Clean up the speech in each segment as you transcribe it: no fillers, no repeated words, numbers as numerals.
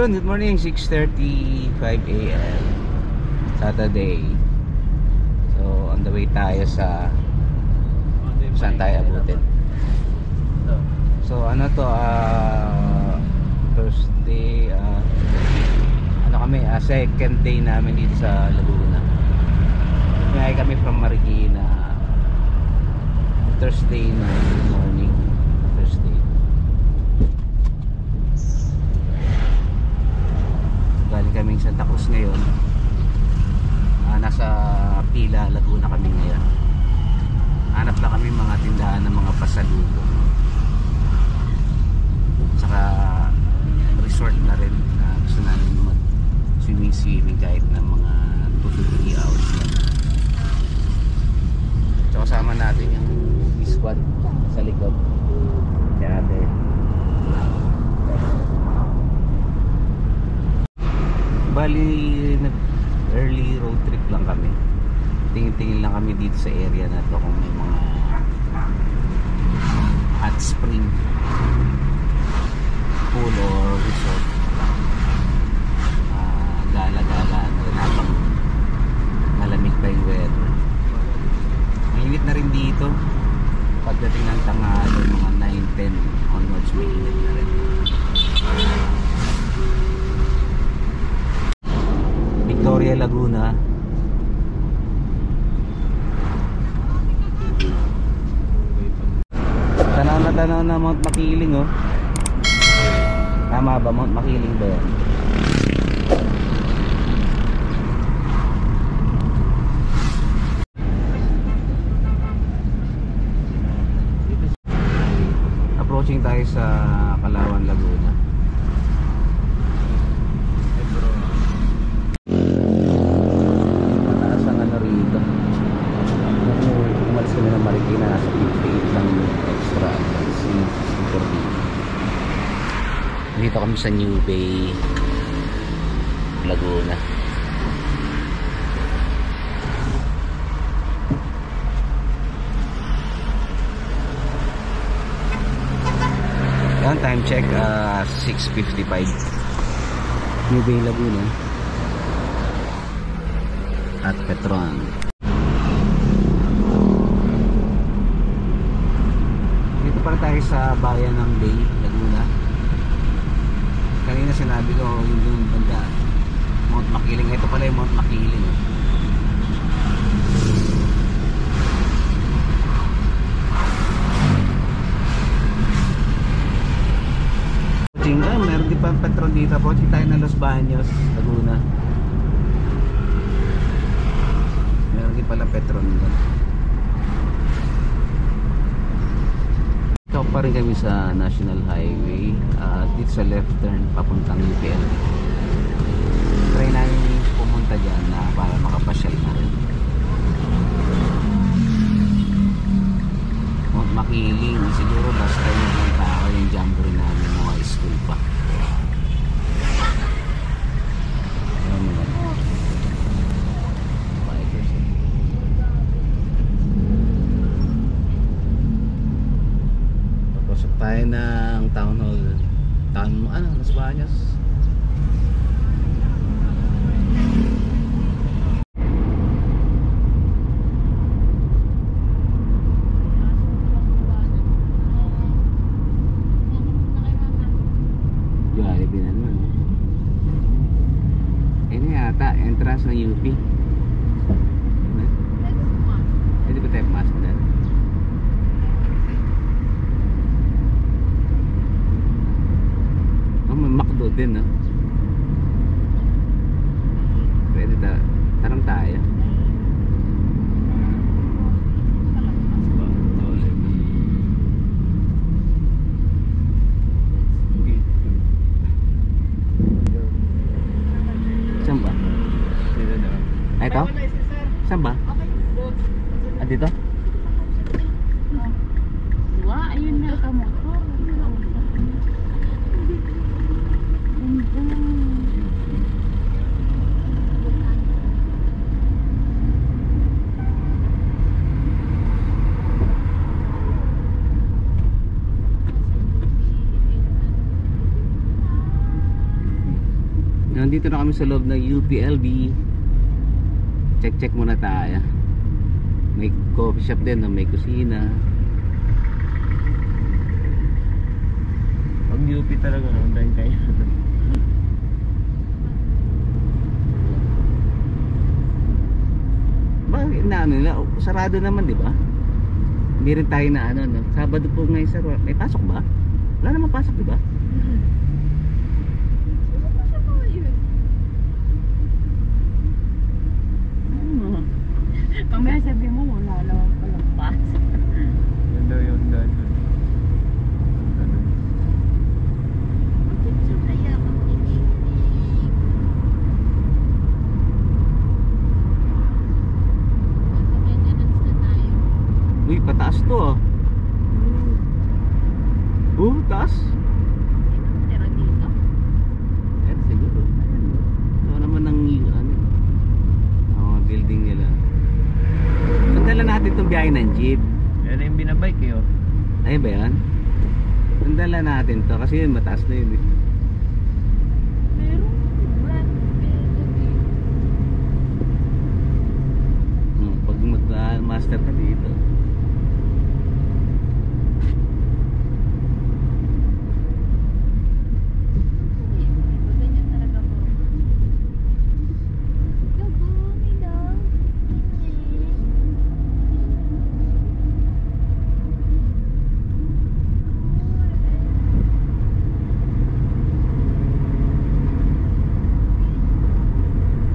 yun, good morning, 6:35 AM Saturday. So on the way tayo sa saan tayo abutin. So ano to, Thursday, ano kami, second day namin dito sa Laguna. Ngayon kami from Marikina Thursday na morning. Thursday. Galing kaming Santa Cruz ngayon. Nasa Pila, Laguna kami ngayon. Hanap lang kami mga tindahan ng mga pasalubong. Saka resort na rin. Gusto namin mag swimming kahit na mga 2 to 3 hours lang. So kasama natin yung squad sa likod. Kaya ate. Bali early road trip lang kami. Tingin-tingin lang kami dito sa area na to kung may mga hot spring pool or resort. Gala-gala na rin habang malamig pa yung weather. Mainit na rin dito. Pagdating ng tanghali, mga 9-10 onwards, mainit na rin. Victoria, Laguna. Tanaw na Mount Makiling, oh. Tama ba? Mount Makiling ba yan? Approaching tayo sa Kalawan, Laguna. Mataas ang ano rito. Umalis kami ng Marikina, nasa 58 lang extra. Dito kami sa New Bay, Laguna. Yan, time check, 6:55. New Bay, Laguna at Petron. Dito para tayo sa bayan ng Bay, Laguna. Kanina sinabi ko yung banda Mount Makiling. Ito pala yung Mount Makiling. Meron din pa Petron dito. Approaching tayo ng Los Baños, Laguna. Meron din pala Petron dito. Ito pa rin kami sa National Highway. Dito sa left turn papuntang UPL. Try namin pumunta dyan para makapasyal na rin. Mount Makiling, siguro basta yung mga tao yung jamboree namin mga school pa. Papasok tayo ng town hall. Las Bañas. Jollibee naman. Ini yata entrance ng UP. Pwede ba tayo pumasok na? May McDo din, no? Pwede tarang tayo. Saan ba? Ay, ito? Saan ba? Dito? Wah, ayun na kamu. Nandito na kami sa loob ng UPLB. Check muna tayo. May coffee shop din, may kusina. Pag UP talaga, dahil kayo. Bakit na ano nila? Sarado naman, di ba? Hindi rin tayo na ano, no? Sabado po ngayon, sir. May pasok ba? Wala naman pasok, di ba? Mamaya sabi mo, wala naman palang pasok. Yan daw yung gano'n. Uy, pataas to ah. Taas. Tira dito. Eh, siguro. Ito naman ang ano, building nila. Sandala natin itong biyahe ng jeep. Yan na yung binabike eh oh. Ayun ba yan? Sandala natin to kasi yun mataas na yun eh. Meron brand Pag mag-master ka dito. ganyan talaga po.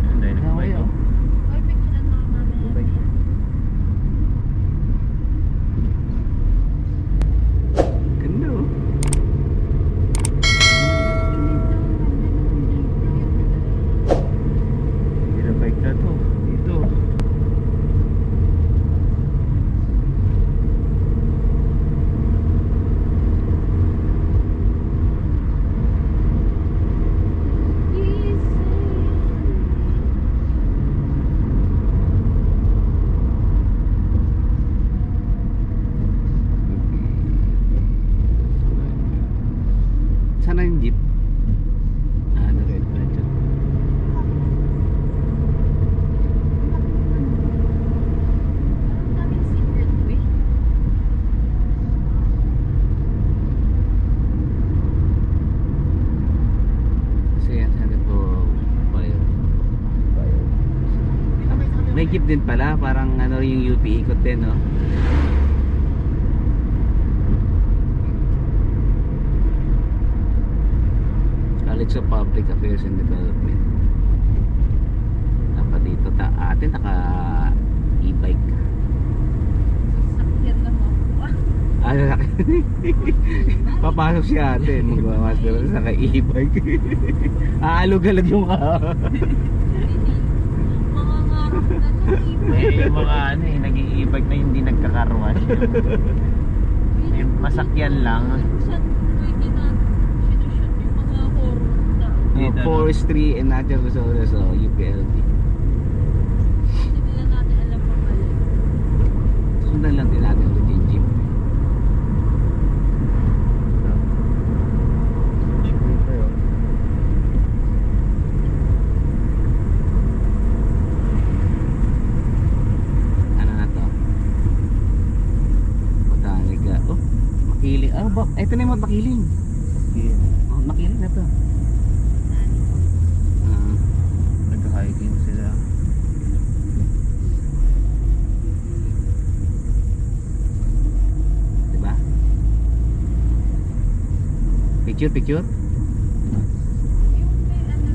Yan dahil nagbike oh. Oy, picturean mo ako mamaya. Ganda oh. Binabike na to. Dito. Sana yung jeep. Diretso. Ang daming secret way. Kasi yan sana po bayo. May jeep din pala, parang ano yung UP ikot din no. College of Public Affairs and Development. Dapat dito atin naka e-bike. Sasakyan na mo ako. Papasok si ate, magmamaster sa naka e-bike. Aalog-alog yung Mga ngarap na lang. May mga ano eh, nag-i-bike na hindi nagkakarwash. Yung masakyan lang. Saan pwede na sinushoot yung mga horror na Dito, no? Forestry and Natural Resources o UPLB. hindi nila natin alam pa mali. Sundan lang din natin ulit yung jeep. Dito yun. Ano na to? Botanica. Oh, Makiling. Ito na yung Mount Makiling. Mount Makiling na to. Nag-hiking sila. Diba? Picture? Yung may ano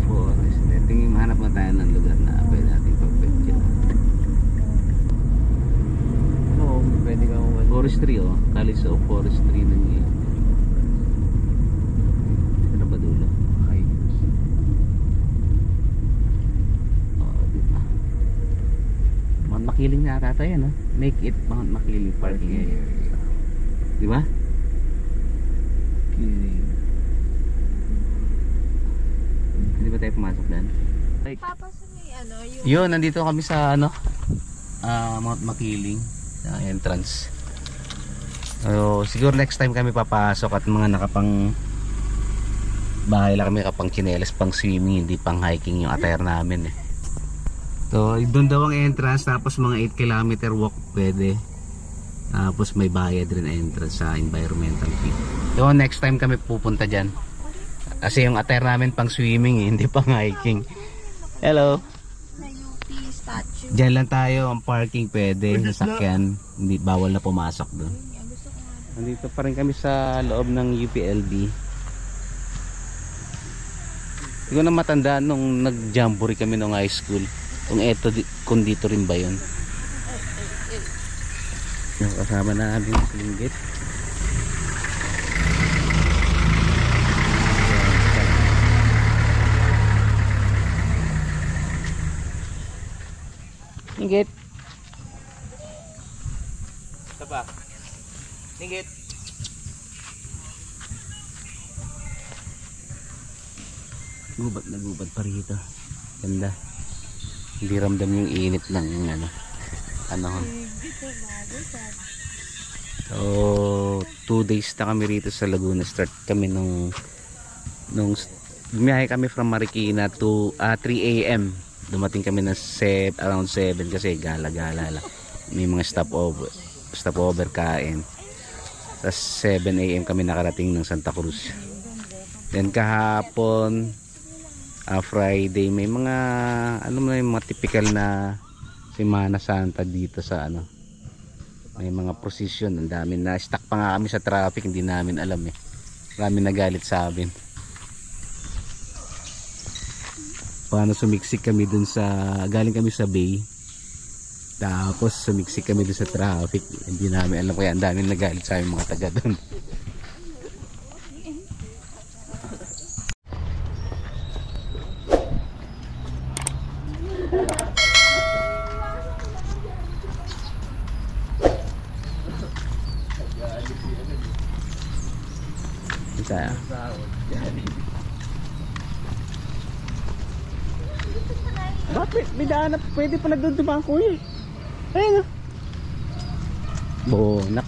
Forest. Tingin mahanap mo tayo ng lugar na pwede natin pag-picture. Oo, pwede kang Forestry oh. College of Forestry ng ano ba dulo? Oh, diba? Mount Makiling na ata yan oh. Make it Mount Makiling parking area. Diba? Hindi ba tayo pumasok dyan? Papasa may ano, yung Yun, nandito kami sa ano Mount Makiling sa entrance. So, siguro next time kami papasok at mga nakapang bahay lang kami kapang chinelas pang swimming, hindi pang hiking yung attire namin eh. So doon daw ang entrance, tapos mga 8 kilometer walk pwede. Tapos may bayad rin entrance sa environmental fee. So next time kami pupunta dyan, kasi yung attire namin pang swimming eh, hindi pang hiking. Hello. Na UP statue. Diyan lang tayo, ang parking pwede, sasakyan, hindi bawal na pumasok doon. Nandito pa rin kami sa loob ng UPLB. Hindi ko na matandaan nung nag-jamboree kami nung high school. Kung dito rin ba yun. Yung kasama namin sa linggit. Linggit. Tapa. Linggit. Gubat na gubat pa rito. Ganda. Hindi ramdam yung init ng ano. So 2 days na kami rito sa Laguna. Start kami nung bumiyahe kami from Marikina to 3 AM. Dumating kami ng around 7 kasi gala-gala lang. May mga stopover kain. Tapos 7 AM kami nakarating ng Santa Cruz. Then kahapon Friday may mga yung mga typical na Semana Santa dito sa may mga procession. Ang dami na stuck pa nga kami sa traffic, hindi namin alam eh. Marami nagalit sa amin. Paano sumiksik kami dun galing kami sa bay, tapos sumiksik kami dun sa traffic, hindi namin alam, kaya ang daming nagalit sa aming mga taga dun. Isa bakit? May daan na pwede pala doon tumako eh. Ayun o. Bonak.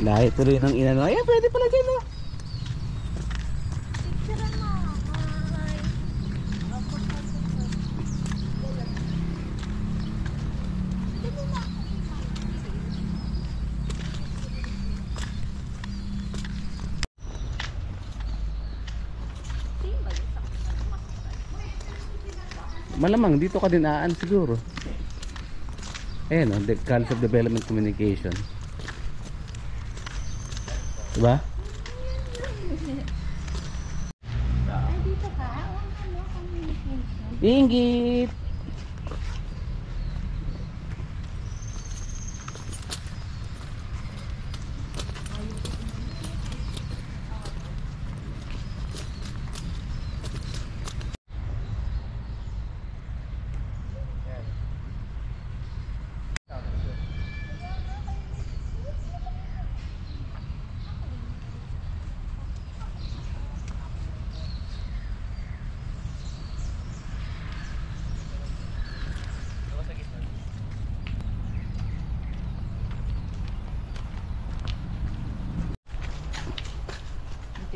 Lahi tuloy ng inano. Ayan, pwede pala dyan o. Malamang dito ka din siguro. Ayan o, College of Development Communication. Diba? Dito ka? Communication. Inggit!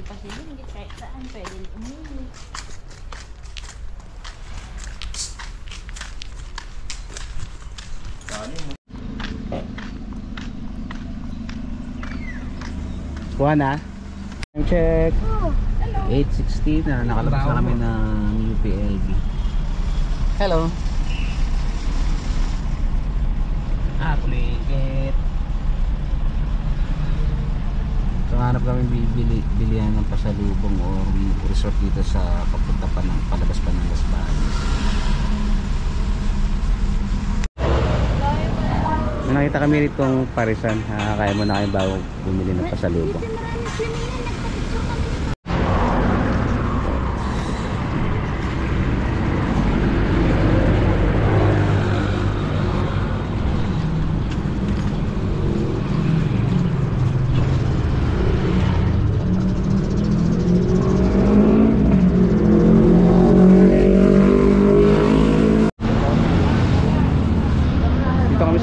Kasi hindi kahit saan pwede umuwi. Kuha na. Check. Oh, hello. 8:16 na nakalabas na kami ng UPLB. Hello. Linggit. So hanap kami bilihan ng pasalubong o resort dito sa papunta pa ng palabas pa ng Las Bañas. Nakita kami nitong parisan. Kaya mo na kayo bago bumili ng pasalubong.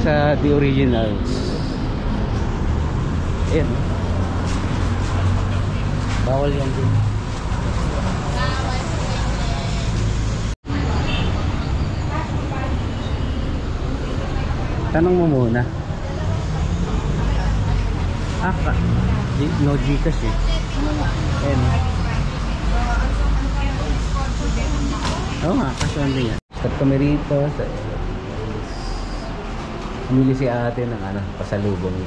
Sa The Originals. Ayan. Bawal yan din. Tanong mo muna. No Gcash eh. Ayan. Oo nga, cash only yan. Stop kami rito. Pumili si ate ng pasalubong.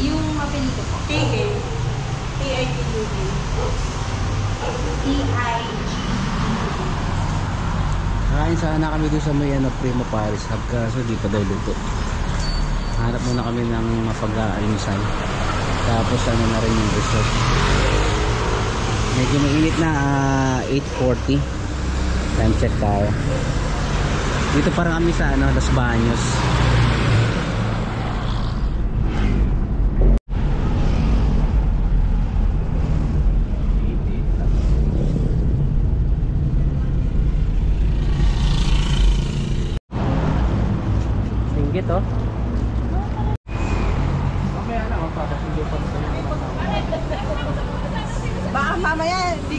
Yung apelido po. T-I-G-U-D. Kain sana kami doon sa may Primo Paris Hub, kaso di pa daw luto. Hanap muna kami ng mapag-aalisan. Tapos na rin yung resort. Medyo mainit na, 8:40. Time check tayo. Dito parang kami sa Los Baños. Singgit oh. Mamaya na, magpapasinggo pa rin. Baka mamaya, di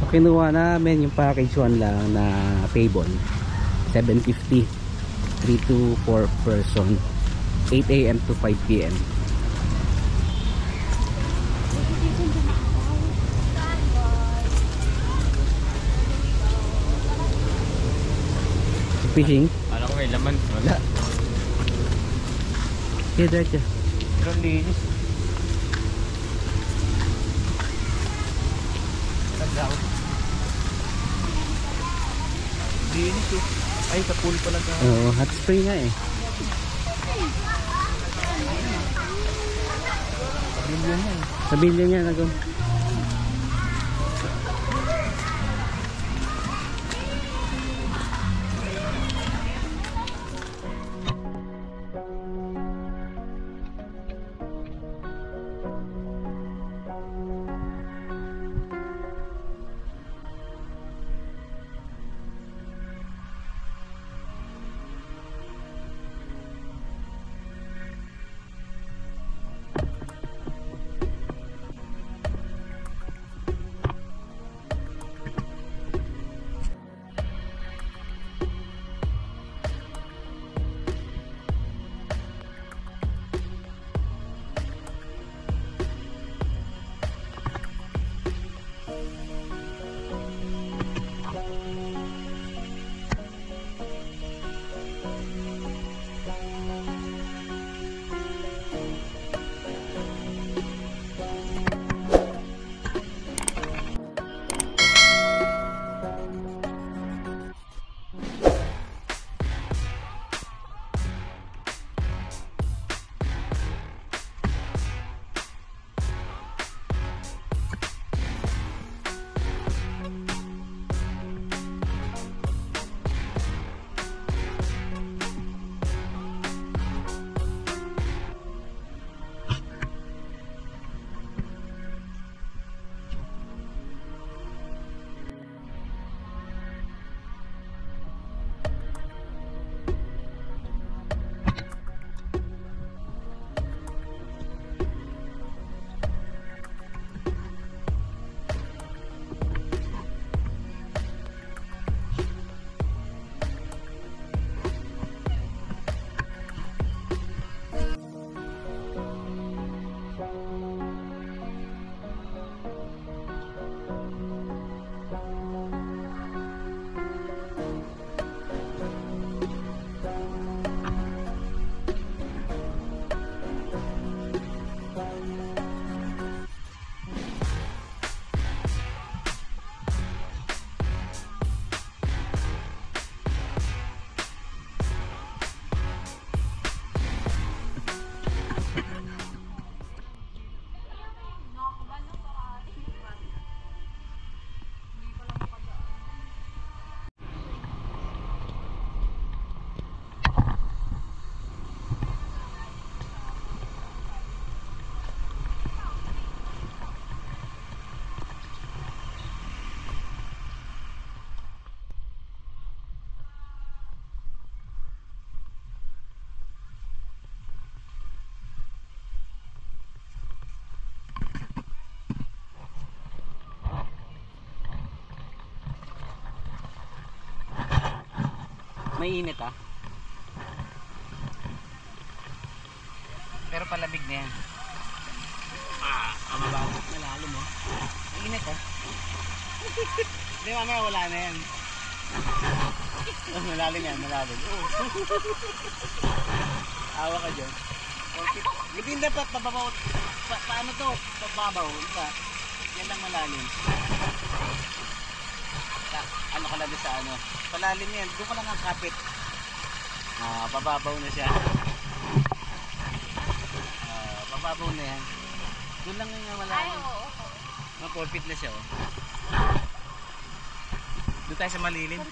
So kinuha namin yung package 1 lang na table. 750. 3 to 4 person. 8 AM to 5 PM. Fishing? Alam ko may laman. Wala. Kaya diretso. Pero linis. Tanda ko. Linis eh. Ay, sa pool pala ka. Oo, hot spring nga eh. Bilyon yan. Sa bilya niya nagong. Mainit ah. Pero palamig na yan. Malalim oh. Mainit ah. Hindi mamaya wala na yan. Malalim yan, malalim. Awa ka dyan. Hindi dapat pababaw. Paano to? Pababaw. Diba? Yan lang malalim. Ano ka lang sa ano? Palalim yan. Doon ka lang ang kapit. Pababaw na siya. Pababaw na yan. Doon lang yung malalim. Mapulpit na siya oh. Doon tayo sa malilim.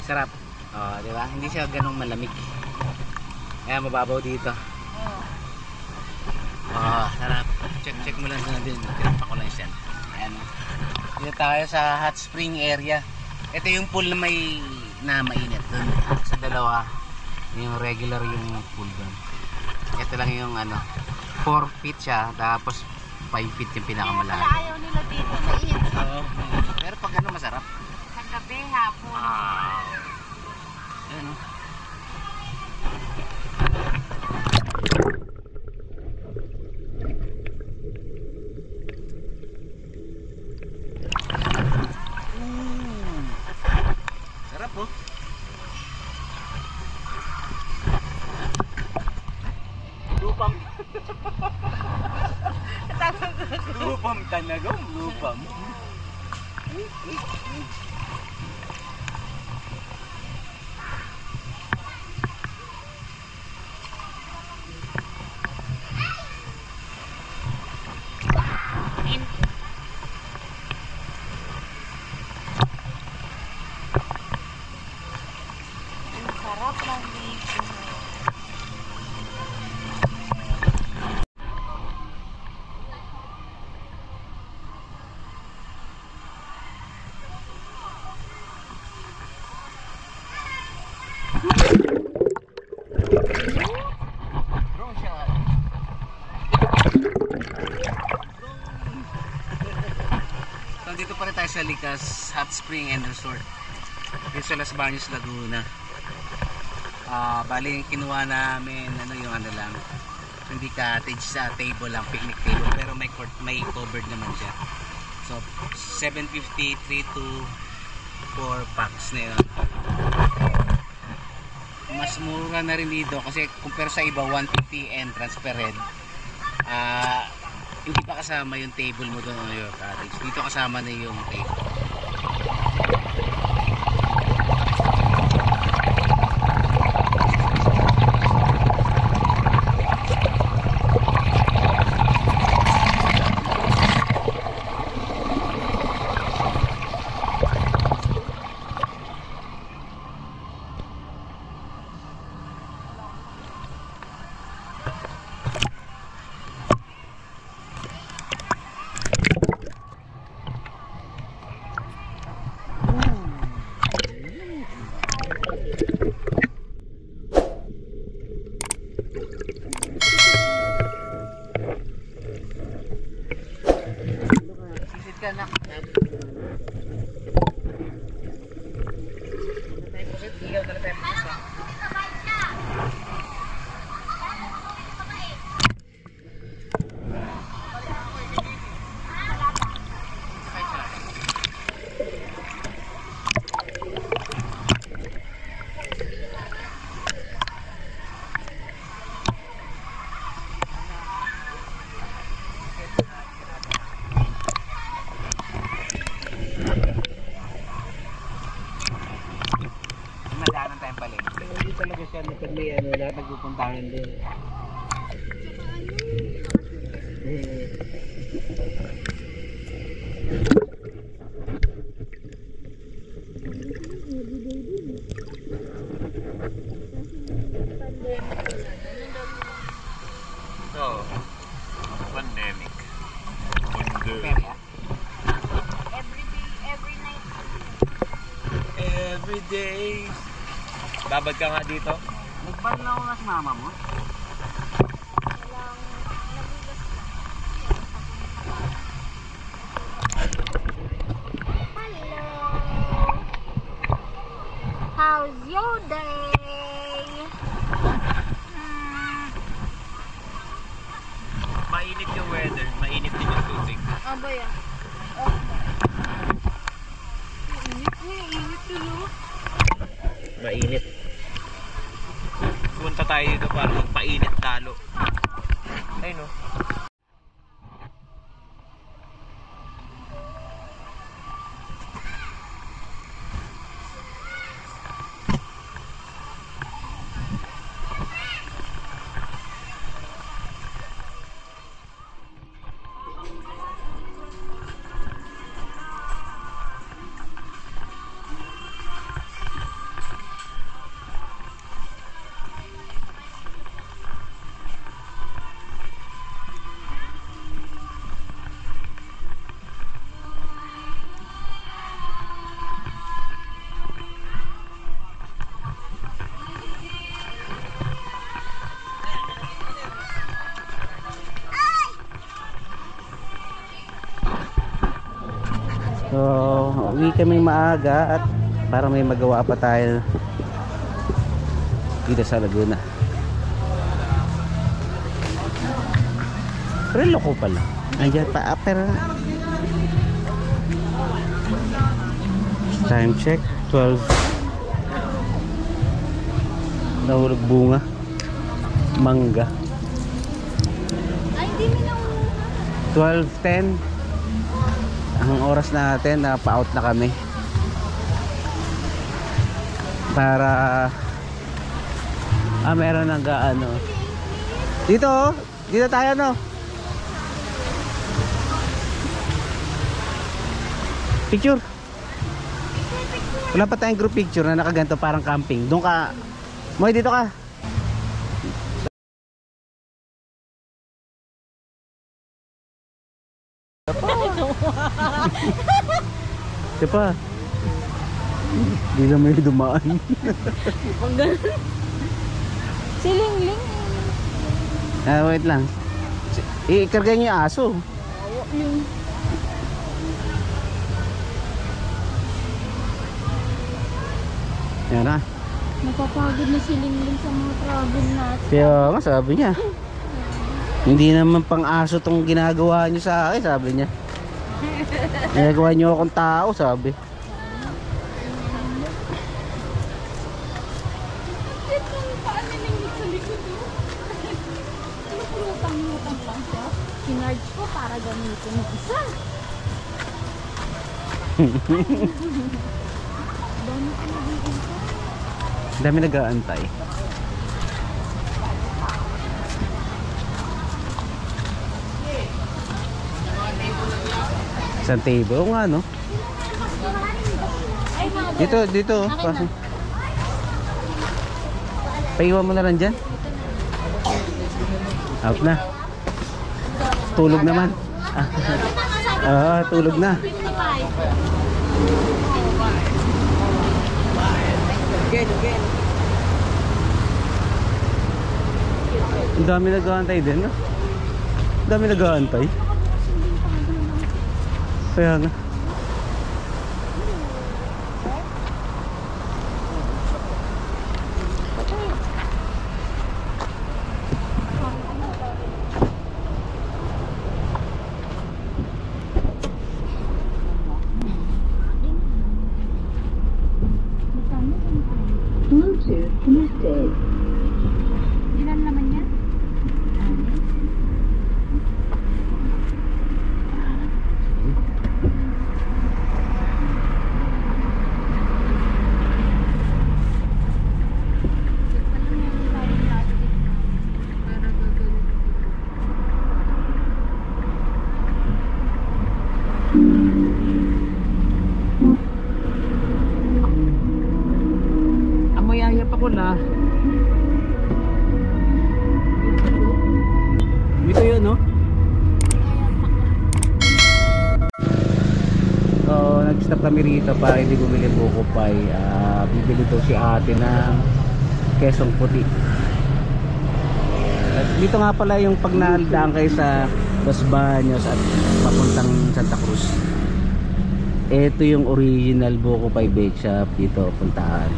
Sarap. Oh, di ba? Hindi siya ganung malamig. Kaya mababaw dito. Oh, sarap. Check mo lang na din. Tinapa ko lang siya. Ayan. Dito tayo sa hot spring area. Ito yung pool na mainit doon. Sa dalawa, yung regular yung pool doon. Ito lang yung ano, 4 feet siya, tapos 5 feet yung pinakamalalim. Kaya ayaw nila dito mainit. Oo. Pero pag ano masarap. Sa gabi, hapon. Ayan o. Sarap oh. Lupam. Lupam talaga. Lupam. Sarap ng ligo. Bro siya. Nandito pa rin tayo sa Likas Hot Spring and Resort. Dito sa Las Baños, Laguna. Bali yung kinuha namin ano yung ano lang, hindi cottage, sa table lang, picnic table, pero may covered naman siya. So 750, 3 to 4 packs na yun. Mas mura na rin dito kasi compare sa iba 150 entrance per head. Hindi pa kasama yung table mo doon yung cottage. Dito kasama na yung table. Sisit ka na. Igaw na tayo pusit. Nadaanan tayong balik. Hindi talaga siya napag may ano, lahat nagpupuntahan din. So, pandemic. Pera. every day. Babad ka nga dito. Nagban na ako ng mama mo. How's your day? Mainit yung weather, mainit din yung tubig. Aba yan. Init tulo. Mainit. Punta tayo dito para magpainit talo. Ay no. So, uwi kaming maaga at para may magawa pa tayo dito sa Laguna. Pero loko pala. Andiyan pa pero time check 12. Nahulog bunga. Mangga. Ay, hindi mo na 12:10. Ang oras natin, pa-out na kami para meron nang ano dito, dito tayo no picture. Wala pa tayong group picture na nakaganto parang camping. Doon ka Moy, dito ka. Diba? Hindi na may dumaan. Siling-ling. Wait lang. Ikarga niyo yung aso. Yung Yan na. napapagod na siling-ling sa mga travel natin. Kaya nga sabi niya, hindi naman pang aso tong ginagawa niyo sa akin, sabi niya. Ginagawa niyo akong tao, sabi. Lutang-lutang lang siya. Kinarge ko para gamitin ng isa. Dami ko nagiging ko. Dami nag-aantay. Isang table, oo nga no. Ay, mga Dito, dito. Akin Kasi. na. Paiwan mo na lang dyan. Out na. Tulog naman. Tulog na. 55. Ang dami nag-aantay din, no? Ang dami nag-aantay. Kaya nga. Bluetooth connected. Ilan naman yan? Amoy ayap ako na. nag-stop kami rito para hindi bumili buko pie. Bibili daw si ate ng kesong puti. At dito nga pala yung pag naaldaan kayo sa Los Baños at papuntang Santa Cruz. Ito yung original buko pie bake shop dito puntahan.